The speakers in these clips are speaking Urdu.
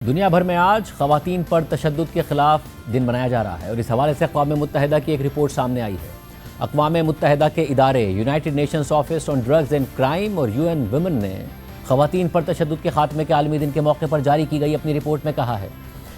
دنیا بھر میں آج خواتین پر تشدد کے خلاف دن منایا جا رہا ہے اور اس حوالے سے اقوام متحدہ کی ایک رپورٹ سامنے آئی ہے۔ اقوام متحدہ کے ادارے United nations office on drugs and crime اور UN ویمن نے خواتین پر تشدد کے خاتمے کے عالمی دن کے موقع پر جاری کی گئی اپنی رپورٹ میں کہا ہے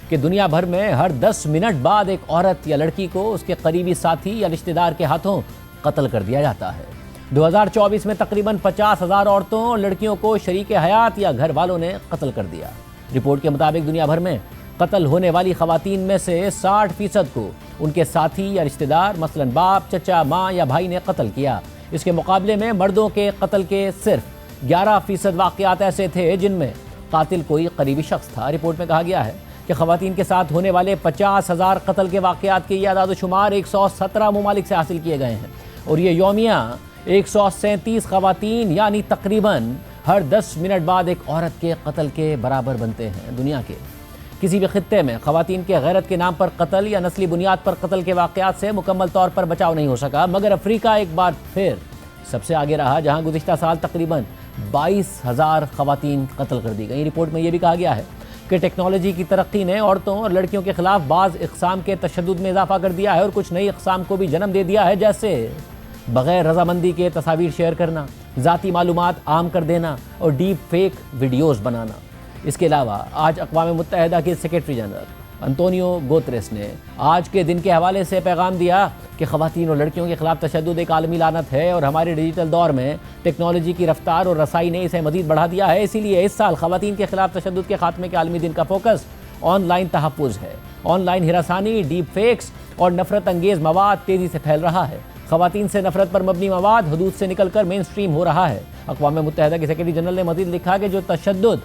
کہ دنیا بھر میں ہر 10 منٹ بعد ایک عورت یا لڑکی کو اس کے قریبی ساتھی یا رشتہ دار کے ہاتھوں قتل کر دیا جاتا ہے۔ 2024 میں تقریباً 50,000 عورتوں اور لڑکیوں کو شریک حیات یا گھر والوں نے قتل کر دیا۔ رپورٹ کے مطابق دنیا بھر میں قتل ہونے والی خواتین میں سے 60% کو ان کے ساتھی یا رشتہ دار مثلاً باپ، چچا، ماں یا بھائی نے قتل کیا۔ اس کے مقابلے میں مردوں کے قتل کے صرف 11% واقعات ایسے تھے جن میں قاتل کوئی قریبی شخص تھا۔ رپورٹ میں کہا گیا ہے کہ خواتین کے ساتھ ہونے والے 50,000 قتل کے واقعات کی یہ اعداد و شمار 117 ممالک سے حاصل کیے گئے ہیں اور یہ یومیہ 137 خواتین یعنی تقریباً ہر 10 منٹ بعد ایک عورت کے قتل کے برابر بنتے ہیں۔ دنیا کے کسی بھی خطے میں خواتین کے غیرت کے نام پر قتل یا نسلی بنیاد پر قتل کے واقعات سے مکمل طور پر بچاؤ نہیں ہو سکا، مگر افریقہ ایک بار پھر سب سے آگے رہا، جہاں گزشتہ سال تقریباً 22,000 خواتین قتل کر دی گئیں۔ رپورٹ میں یہ بھی کہا گیا ہے کہ ٹیکنالوجی کی ترقی نے عورتوں اور لڑکیوں کے خلاف بعض اقسام کے تشدد میں اضافہ کر دیا ہے اور کچھ نئی اقسام کو بھی جنم دے دیا ہے، جیسے بغیر رضامندی کے تصاویر شیئر کرنا، ذاتی معلومات عام کر دینا اور ڈیپ فیک ویڈیوز بنانا۔ اس کے علاوہ آج اقوام متحدہ کے سیکریٹری جنرل انطونیو گوتریس نے آج کے دن کے حوالے سے پیغام دیا کہ خواتین اور لڑکیوں کے خلاف تشدد ایک عالمی لعنت ہے اور ہمارے ڈیجیٹل دور میں ٹیکنالوجی کی رفتار اور رسائی نے اسے مزید بڑھا دیا ہے۔ اسی لیے اس سال خواتین کے خلاف تشدد کے خاتمے کے عالمی دن کا فوکس آن لائن تحفظ ہے۔ آن لائن ہراسانی، ڈیپ فیکس اور نفرت انگیز مواد تیزی سے پھیل رہا ہے۔ خواتین سے نفرت پر مبنی مواد حدود سے نکل کر مین سٹریم ہو رہا ہے۔ اقوام متحدہ کے سیکریٹری جنرل نے مزید لکھا کہ جو تشدد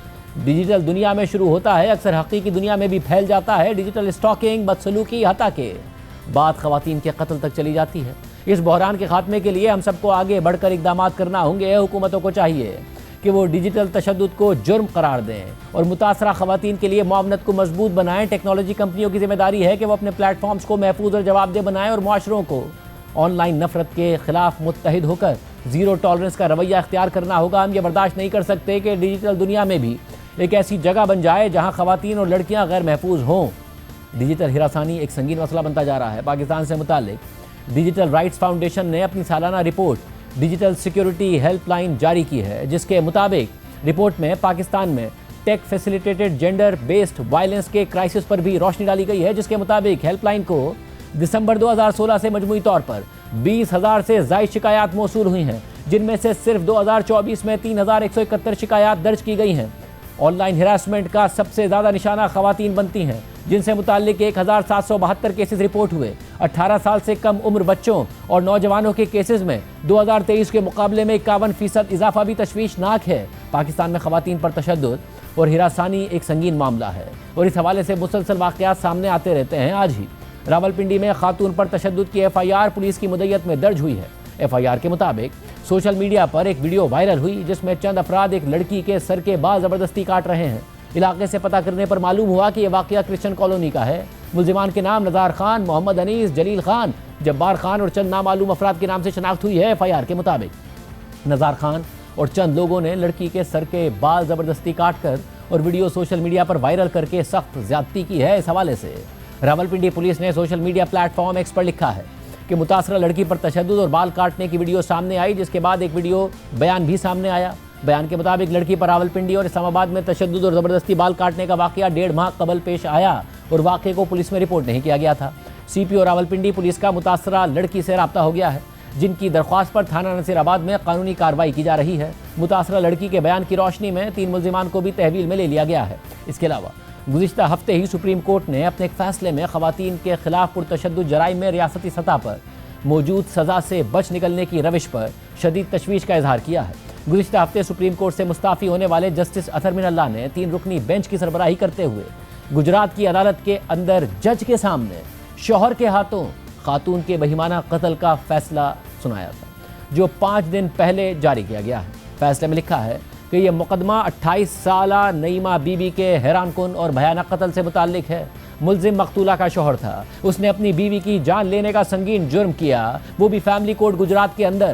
ڈیجیٹل دنیا میں شروع ہوتا ہے اکثر حقیقی دنیا میں بھی پھیل جاتا ہے۔ ڈیجیٹل اسٹاکنگ، بدسلوکی حتیٰ کہ بات خواتین کے قتل تک چلی جاتی ہے۔ اس بحران کے خاتمے کے لیے ہم سب کو آگے بڑھ کر اقدامات کرنا ہوں گے۔ حکومتوں کو چاہیے کہ وہ ڈیجیٹل تشدد کو جرم قرار دیں اور متاثرہ خواتین کے لیے معاونت کو مضبوط بنائیں۔ ٹیکنالوجی کمپنیوں کی ذمہ داری ہے کہ وہ اپنے پلیٹ فارمز کو محفوظ اور جواب دہ بنائیں اور معاشروں کو آن لائن نفرت کے خلاف متحد ہو کر زیرو ٹالرنس کا رویہ اختیار کرنا ہوگا۔ ہم یہ برداشت نہیں کر سکتے کہ ڈیجیٹل دنیا میں بھی ایک ایسی جگہ بن جائے جہاں خواتین اور لڑکیاں غیر محفوظ ہوں۔ ڈیجیٹل ہراسانی ایک سنگین مسئلہ بنتا جا رہا ہے۔ پاکستان سے متعلق ڈیجیٹل رائٹس فاؤنڈیشن نے اپنی سالانہ report digital security help line جاری کی ہے، جس کے مطابق رپورٹ میں پاکستان میں ٹیک فیسیلیٹیٹڈ جینڈر بیسڈ وائلنس کے کرائسس پر بھی روشنی ڈالی گئی ہے، جس کے مطابق ہیلپ لائن کو دسمبر 2016 سے مجموعی طور پر 20,000 سے زائد شکایات موصول ہوئی ہیں، جن میں سے صرف 2024 میں 3,171 شکایات درج کی گئی ہیں۔ آن لائن ہراسمنٹ کا سب سے زیادہ نشانہ خواتین بنتی ہیں، جن سے متعلق 1,772 کیسز رپورٹ ہوئے۔ 18 سال سے کم عمر بچوں اور نوجوانوں کے کیسز میں 2023 کے مقابلے میں 51% اضافہ بھی تشویشناک ہے۔ پاکستان میں خواتین پر تشدد اور ہراسانی ایک سنگین معاملہ ہے اور اس حوالے سے مسلسل واقعات سامنے آتے رہتے ہیں۔ آج ہی راولپنڈی میں خاتون پر تشدد کی FIR پولیس کی مدیت میں درج ہوئی ہے۔ FIR کے مطابق سوشل میڈیا پر ایک ویڈیو وائرل ہوئی جس میں چند افراد ایک لڑکی کے سر کے بال زبردستی کاٹ رہے ہیں۔ علاقے سے پتہ کرنے پر معلوم ہوا کہ یہ واقعہ کرسچن کالونی کا ہے۔ ملزمان کے نام نزار خان، محمد انیس، جلیل خان، جبار خان اور چند نامعلوم افراد کے نام سے شناخت ہوئی ہے۔ FIR کے مطابق نزار خان اور چند لوگوں نے لڑکی کے سر کے بال زبردستی کاٹ کر اور ویڈیو سوشل میڈیا پر وائرل کر کے سخت زیادتی کی ہے۔ اس حوالے سے راولپنڈی پولیس نے social media platform X پر لکھا ہے کہ متاثرہ لڑکی پر تشدد اور بال کاٹنے کی ویڈیو سامنے آئی، جس کے بعد ایک ویڈیو بیان بھی سامنے آیا۔ بیان کے مطابق لڑکی پر راولپنڈی اور اسلام آباد میں تشدد اور زبردستی بال کاٹنے کا واقعہ 1.5 ماہ قبل پیش آیا اور واقعے کو پولیس میں رپورٹ نہیں کیا گیا تھا۔ CPO راولپنڈی پولیس کا متاثرہ لڑکی سے رابطہ ہو گیا ہے، جن کی درخواست پر تھانہ نصیر آباد میں قانونی کارروائی کی جا رہی ہے۔ متاثرہ لڑکی کے بیان کی روشنی میں 3 ملزمان کو بھی تحویل میں لے لیا گیا ہے۔ اس کے علاوہ گزشتہ ہفتے ہی سپریم کورٹ نے اپنے ایک فیصلے میں خواتین کے خلاف پرتشدد جرائم میں ریاستی سطح پر موجود سزا سے بچ نکلنے کی روش پر شدید تشویش کا اظہار کیا ہے۔ گزشتہ ہفتے سپریم کورٹ سے مستعفی ہونے والے جسٹس اطہر من اللہ نے 3 رکنی بینچ کی سربراہی کرتے ہوئے گجرات کی عدالت کے اندر جج کے سامنے شوہر کے ہاتھوں خاتون کے بہیمانہ قتل کا فیصلہ سنایا تھا، جو 5 دن پہلے جاری کیا گیا ہے۔ فیصلے میں لکھا ہے کہ یہ مقدمہ 28 سالہ نعیمہ بی بی کے حیران کن اور بھیانک قتل سے متعلق ہے۔ ملزم مقتولہ کا شوہر تھا، اس نے اپنی بیوی کی جان لینے کا سنگین جرم کیا، وہ بھی فیملی کورٹ گجرات کے اندر۔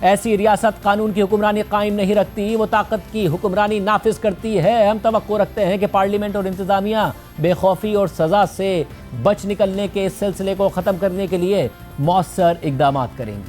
ایسی ریاست قانون کی حکمرانی قائم نہیں رکھتی، وہ طاقت کی حکمرانی نافذ کرتی ہے۔ ہم توقع رکھتے ہیں کہ پارلیمنٹ اور انتظامیہ بے خوفی اور سزا سے بچ نکلنے کے اس سلسلے کو ختم کرنے کے لیے مؤثر اقدامات کریں گی۔